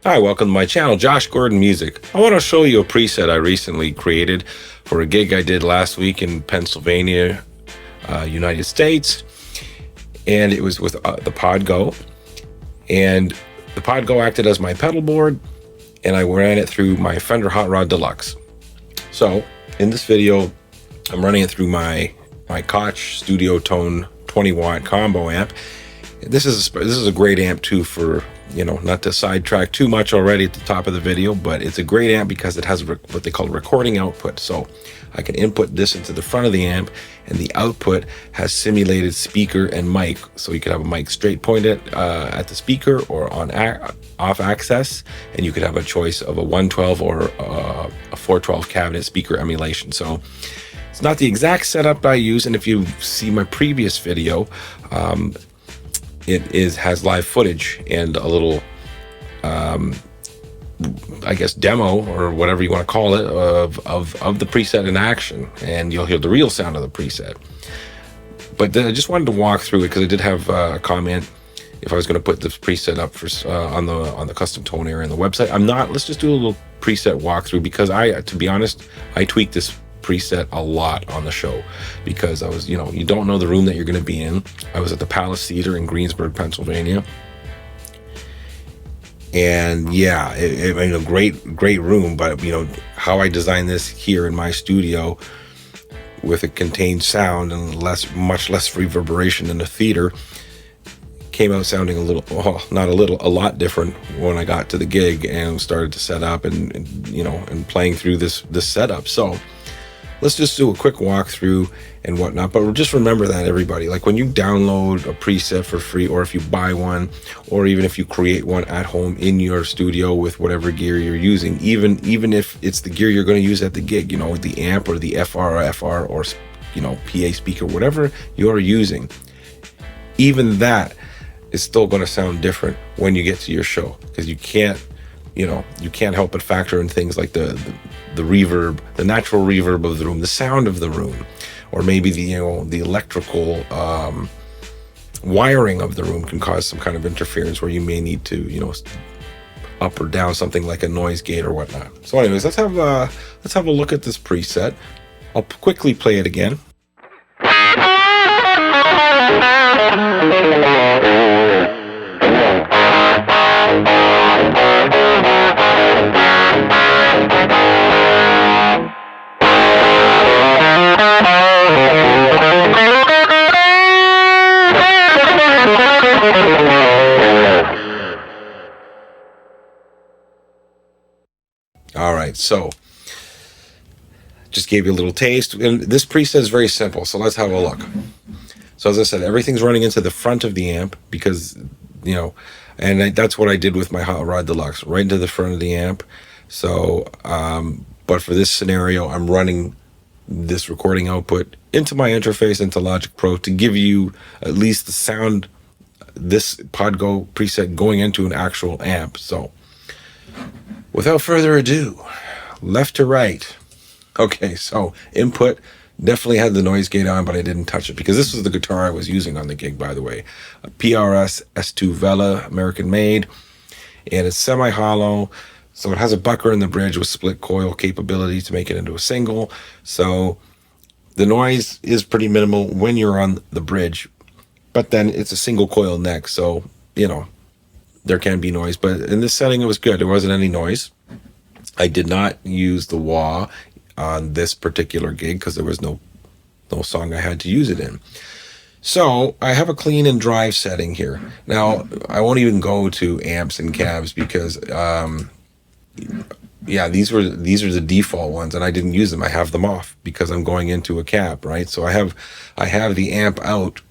Hi, welcome to my channel, Josh Gordon Music. I want to show you a preset I recently created for a gig I did last week in Pennsylvania, United States. And it was with the Pod Go. And the Pod Go acted as my pedal board, and I ran it through my Fender Hot Rod Deluxe. So in this video, I'm running it through my Koch Studio Tone 20-watt combo amp. This is a great amp too for, not to sidetrack too much already at the top of the video, but it's a great amp because it has what they call recording output. So I can input this into the front of the amp, and the output has simulated speaker and mic. So you could have a mic straight pointed at the speaker or on off access, and you could have a choice of a 112 or a 412 cabinet speaker emulation. So it's not the exact setup I use, and if you see my previous video, it has live footage and a little, I guess, demo or whatever you want to call it of the preset in action, and you'll hear the real sound of the preset. But I just wanted to walk through it because I did have a comment if I was going to put this preset up for on the custom tone area on the website. I'm not. Let's just do a little preset walkthrough because to be honest, I tweaked this preset a lot on the show because I was, you don't know the room that you're going to be in. I was at the Palace Theater in Greensburg, Pennsylvania, and yeah, a great room. But how I designed this here in my studio with a contained sound and much less reverberation than the theater came out sounding a lot different when I got to the gig and started to set up and playing through this setup. So let's just do a quick walkthrough and whatnot. But just remember that, everybody, like when you download a preset for free, or if you buy one, or even if you create one at home in your studio with whatever gear you're using, even if it's the gear you're going to use at the gig, the amp or the FR or PA speaker, whatever you're using, even that is still going to sound different when you get to your show, because you can't help but factor in things like the reverb, the natural reverb of the room, the sound of the room, or maybe the electrical wiring of the room can cause some kind of interference where you may need to up or down something like a noise gate or whatnot. So anyways, let's have a look at this preset. I'll quickly play it again. All right, so just gave you a little taste, and this preset is very simple, so let's have a look. So as I said, everything's running into the front of the amp because, and that's what I did with my Hot Rod Deluxe, right into the front of the amp. So, but for this scenario, I'm running this recording output into my interface, into Logic Pro, to give you at least the sound, this Pod Go preset going into an actual amp. So without further ado, left to right. Okay, so input definitely had the noise gate on, but I didn't touch it because this was the guitar I was using on the gig, by the way. A PRS S2 Vela, American made, and it's semi-hollow, so it has a bucker in the bridge with split coil capability to make it into a single. So the noise is pretty minimal when you're on the bridge, but then it's a single coil neck, so there can be noise, but in this setting it was good. There wasn't any noise. I did not use the wah on this particular gig because there was no song I had to use it in. So I have a clean and drive setting here. Now I won't even go to amps and cabs because these are the default ones, and I didn't use them. I have them off because I'm going into a cab, right? So I have the amp out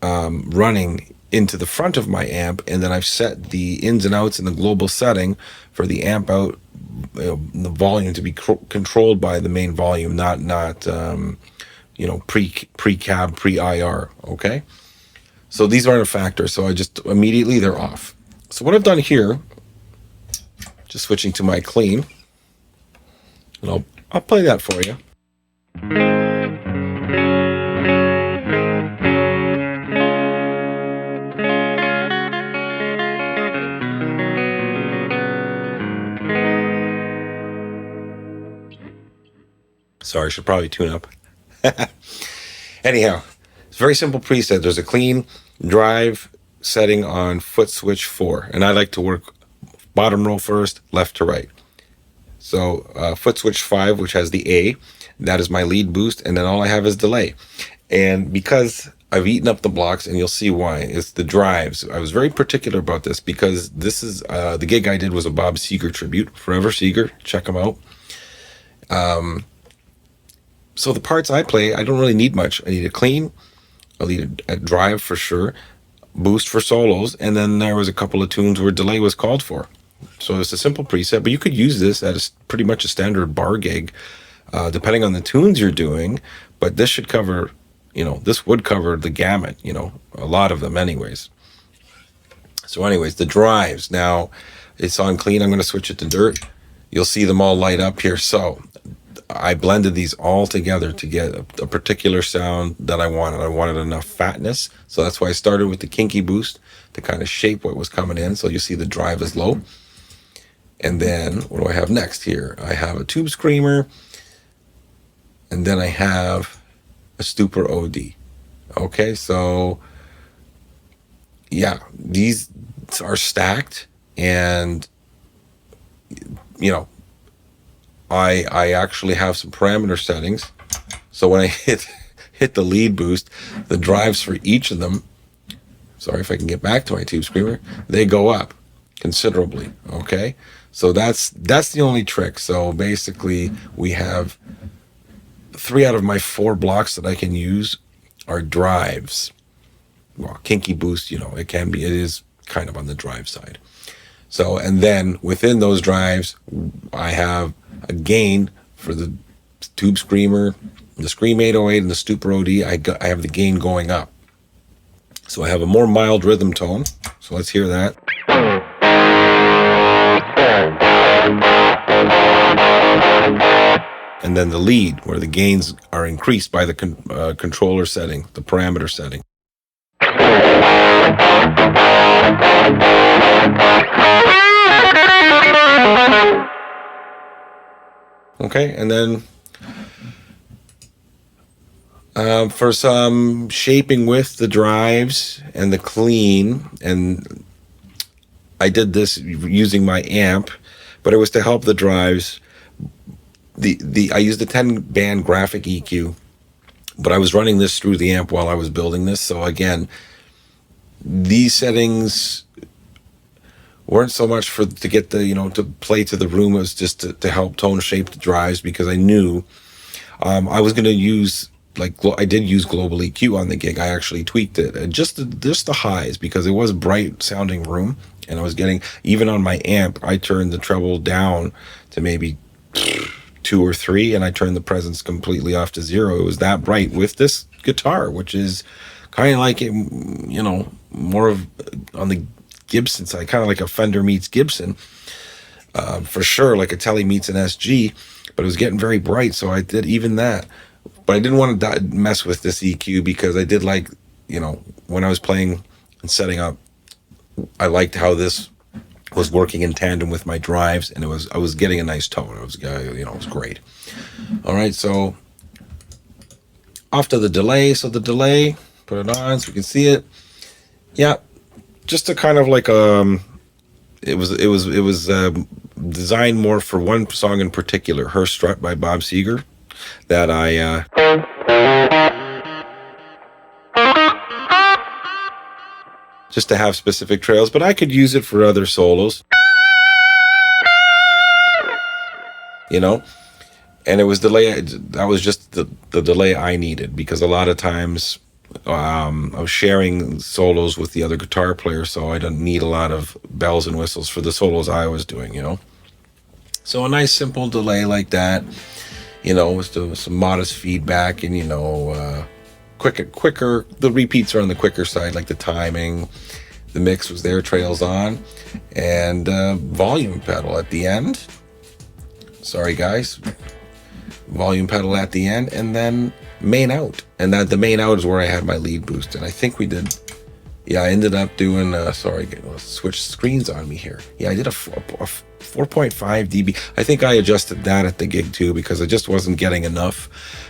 running into the front of my amp, and then I've set the ins and outs in the global setting for the amp out, the volume to be controlled by the main volume, not pre-cab, pre-IR, okay? So these aren't a factor, so I just immediately they're off. So what I've done here, just switching to my clean, and I'll play that for you. Sorry, I should probably tune up. Anyhow, it's a very simple preset. There's a clean drive setting on foot switch 4, and I like to work bottom row first, left to right. So foot switch 5, which has the A, that is my lead boost, and then all I have is delay. And because I've eaten up the blocks, and you'll see why, it's the drives. I was very particular about this because this is the gig I did was a Bob Seger tribute, Forever Seger. Check him out. So the parts I play, I don't really need much. I need a clean, I need a drive for sure, boost for solos, and then there was a couple of tunes where delay was called for. So it's a simple preset, but you could use this as pretty much a standard bar gig, depending on the tunes you're doing. But this should cover, this would cover the gamut, a lot of them anyways. So anyways, the drives. Now, it's on clean. I'm going to switch it to dirt. You'll see them all light up here. So I blended these all together to get a particular sound that I wanted. I wanted enough fatness. So that's why I started with the kinky boost to kind of shape what was coming in. So you see the drive is low. And then what do I have next here? I have a tube screamer. And then I have a Stupor OD. Okay, so yeah, these are stacked, and I actually have some parameter settings. So when I hit the lead boost, the drives for each of them, sorry if I can get back to my tube screamer, they go up considerably. Okay, so that's the only trick. So basically we have 3 out of my 4 blocks that I can use are drives. Well, kinky boost, it is kind of on the drive side. So, and then within those drives, I have a gain for the tube screamer, the Scream 808 and the Stupor OD. I have the gain going up. So I have a more mild rhythm tone. So let's hear that. And then the lead, where the gains are increased by the controller setting, the parameter setting. Okay, and then for some shaping with the drives and the clean, and I did this using my amp, but it was to help the drives. I used a 10-band graphic EQ, but I was running this through the amp while I was building this. So again, these settings weren't so much to get the, to play to the room, as just to help tone shape the drives, because I knew I was going to use, I did use global EQ on the gig. I actually tweaked it, and just the highs, because it was bright sounding room, and I was getting, even on my amp, I turned the treble down to maybe 2 or 3, and I turned the presence completely off to 0. It was that bright with this guitar, which is kind of like, more of on the Gibson side, kind of like a Fender meets Gibson, for sure, like a Tele meets an SG, but it was getting very bright, so I did even that. But I didn't want to mess with this EQ, because I did like, when I was playing and setting up, I liked how this was working in tandem with my drives, and I was getting a nice tone. It was great. All right, so off to the delay. So the delay, put it on so we can see it. Yeah, just to kind of like it was designed more for one song in particular, Her Strut by Bob Seger, that I just to have specific trails, but I could use it for other solos, and it was delay. That was just the delay I needed, because a lot of times I was sharing solos with the other guitar player, so I didn't need a lot of bells and whistles for the solos I was doing, So a nice simple delay like that, with some modest feedback, and quicker. The repeats are on the quicker side, like the timing. The mix was there, trails on, and volume pedal at the end. Sorry, guys. Volume pedal at the end, and then main out. And that the main out is where I had my lead boost. And I think we did Yeah, I ended up doing, sorry, switch screens on me here. Yeah, I did a 4.5 dB. I think I adjusted that at the gig too because I just wasn't getting enough.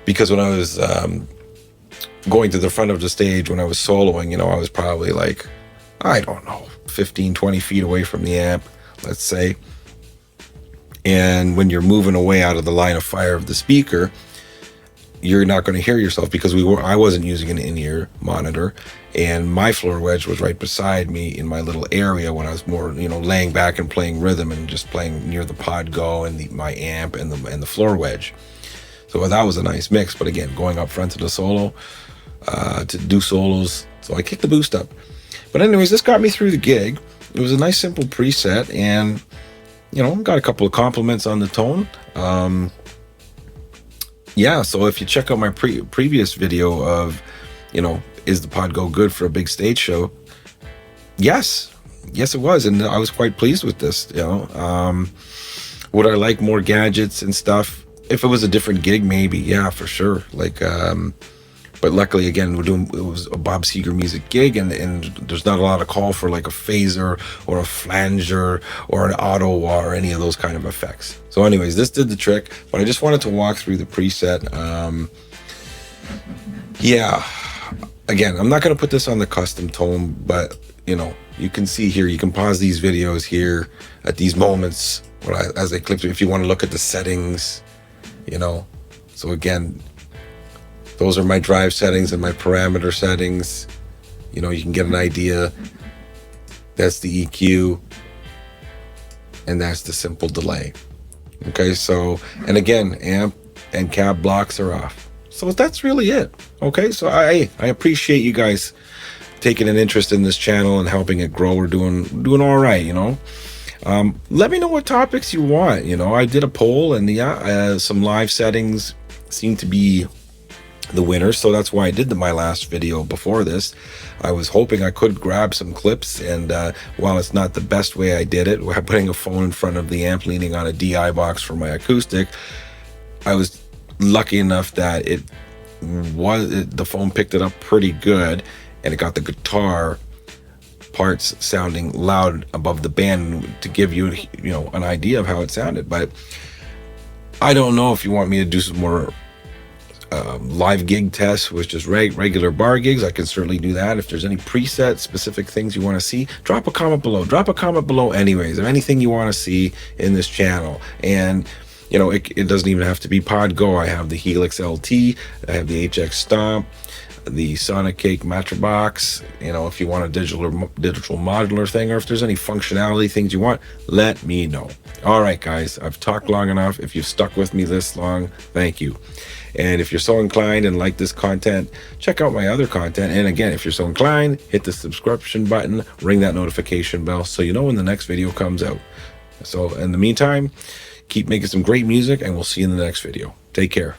Because when I was going to the front of the stage, when I was soloing, you know, I was probably like, I don't know, 15, 20 feet away from the amp, let's say. And when you're moving away out of the line of fire of the speaker, you're not going to hear yourself because I wasn't using an in-ear monitor, and my floor wedge was right beside me in my little area when I was more, you know, laying back and playing rhythm and just playing near the pod go and my amp and the floor wedge. So that was a nice mix. But again, going up front to the solo, to do solos, so I kicked the boost up. But anyways, this got me through the gig. It was a nice simple preset, and you know, got a couple of compliments on the tone. Yeah, so if you check out my previous video of, you know, is the pod go good for a big stage show? Yes it was, and I was quite pleased with this. You know, would I like more gadgets and stuff? If it was a different gig, maybe, yeah, for sure. Like, but luckily, again, it was a Bob Seger music gig, and there's not a lot of call for like a phaser or a flanger or an auto wah or any of those kind of effects. So anyways, this did the trick, but I just wanted to walk through the preset. Yeah, again, I'm not going to put this on the custom tone, but you know, you can see here, you can pause these videos here at these moments as they clip through if you want to look at the settings, you know. So again, those are my drive settings and my parameter settings. You know, you can get an idea. That's the EQ, and that's the simple delay. Okay, so, and again, amp and cab blocks are off. So that's really it. Okay, so I appreciate you guys taking an interest in this channel and helping it grow. We're doing all right, you know. Let me know what topics you want. You know, I did a poll, and yeah, some live settings seem to be the winner, so that's why I did my last video before this. I was hoping I could grab some clips, and while it's not the best way I did it, putting a phone in front of the amp, leaning on a DI box for my acoustic, I was lucky enough that the phone picked it up pretty good, and it got the guitar parts sounding loud above the band to give you, you know, an idea of how it sounded. But I don't know if you want me to do some more live gig tests with just regular bar gigs. I can certainly do that. If there's any preset specific things you want to see, drop a comment below anyways, of anything you want to see in this channel. And you know, it doesn't even have to be pod go. I have the Helix LT, I have the HX Stomp, the Sonic Cake Matrobox. You know, if you want a digital modular thing, or if there's any functionality things you want, let me know. All right, guys, I've talked long enough. If you've stuck with me this long, thank you. And if you're so inclined and like this content, check out my other content. And again, if you're so inclined, hit the subscription button, ring that notification bell so you know when the next video comes out. So in the meantime, keep making some great music, and we'll see you in the next video. Take care.